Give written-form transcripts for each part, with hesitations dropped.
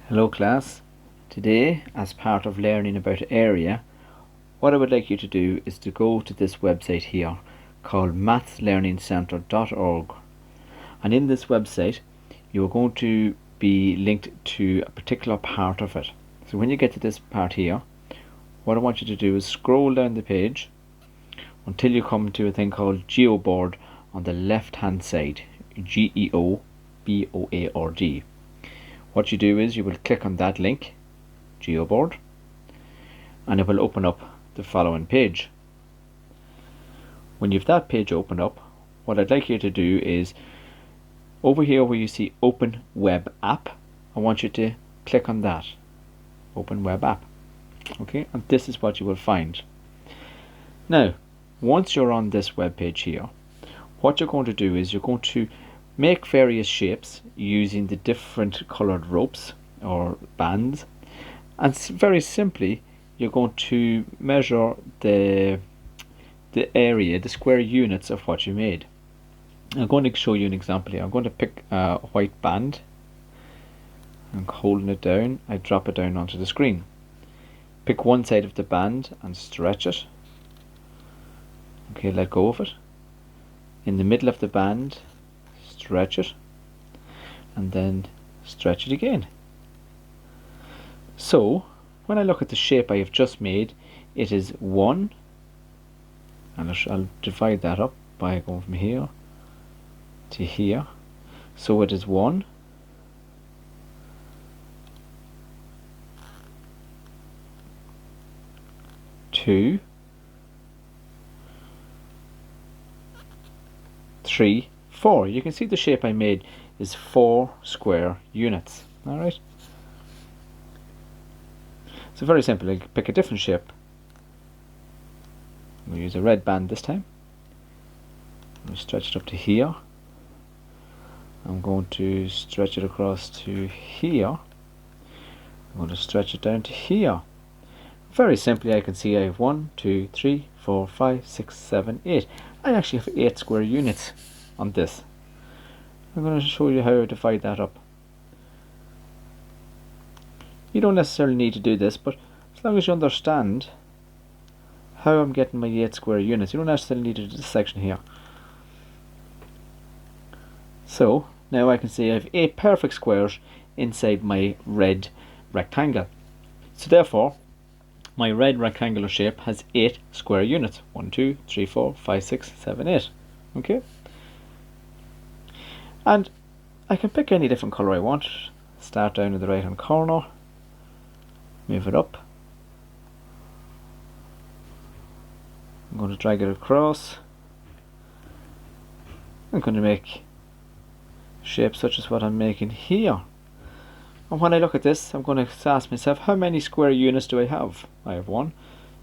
Hello class. Today, as part of learning about area, what I would like you to do is to go to this website here called mathslearningcentre.org, and in this website you are going to be linked to a particular part of it. So when you get to this part here, what I want you to do is scroll down the page until you come to a thing called Geoboard on the left hand side, Geoboard. What you do is you will click on that link, Geoboard, and it will open up the following page. When you've that page opened up, what I'd like you to do is over here where you see Open Web App, I want you to click on that, Open Web App. Okay, and this is what you will find. Now, once you're on this web page here, what you're going to do is you're going to make various shapes using the different colored ropes or bands, and very simply you're going to measure the area, the square units of what you made. I'm going to show you an example here. I'm going to pick a white band. I'm holding it down, I drop it down onto the screen. Pick one side of the band and stretch it. Okay, let go of it. In the middle of the band, stretch it, and then stretch it again. So when I look at the shape I have just made, it is 1, and I'll divide that up by going from here to here. So it is 1, 2, 3, 4. You can see the shape I made is 4 square units. Alright. So very simple. I pick a different shape. We'll use a red band this time. We'll stretch it up to here. I'm going to stretch it across to here. I'm going to stretch it down to here. Very simply I can see I have 1, 2, 3, 4, 5, 6, 7, 8. I actually have 8 square units on this. I'm going to show you how to divide that up. You don't necessarily need to do this, but as long as you understand how I'm getting my 8 square units, you don't necessarily need to do this section here. So now I can see I have 8 perfect squares inside my red rectangle. So therefore my red rectangular shape has 8 square units. 1, 2, 3, 4, 5, 6, 7, 8. Okay? And I can pick any different colour I want. Start down in the right hand corner. Move it up. I'm going to drag it across. I'm going to make shapes such as what I'm making here. And when I look at this, I'm going to ask myself, how many square units do I have? I have 1,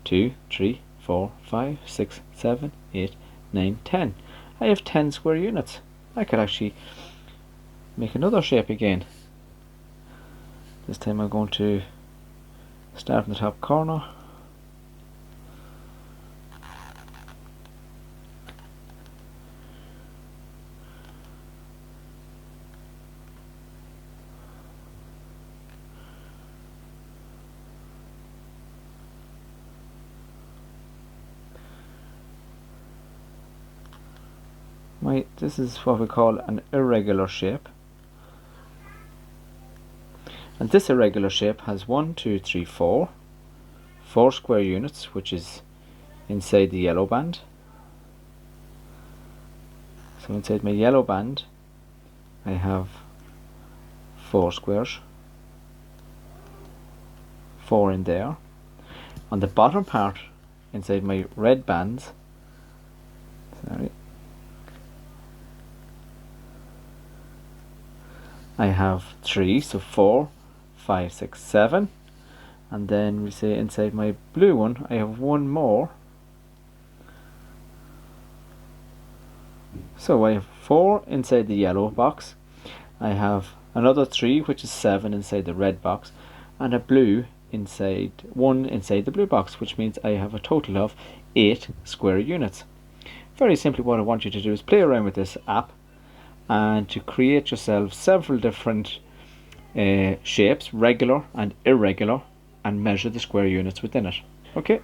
2, 3, 4, 5, 6, 7, 8, 9, 10. I have 10 square units. I could actually make another shape again. This time I'm going to start in the top corner. This is what we call an irregular shape. And this irregular shape has 1, 2, 3, 4 square units, which is inside the yellow band. So inside my yellow band I have 4 squares, 4 in there. On the bottom part inside my red bands, I have 3, so 4, 5, 6, 7, and then we say inside my blue one I have 1 more, so I have 4 inside the yellow box, I have another 3 which is 7 inside the red box, and a blue inside 1 inside the blue box, which means I have a total of 8 square units. Very simply what I want you to do is play around with this app and to create yourself several different shapes, regular and irregular, and measure the square units within it. Okay.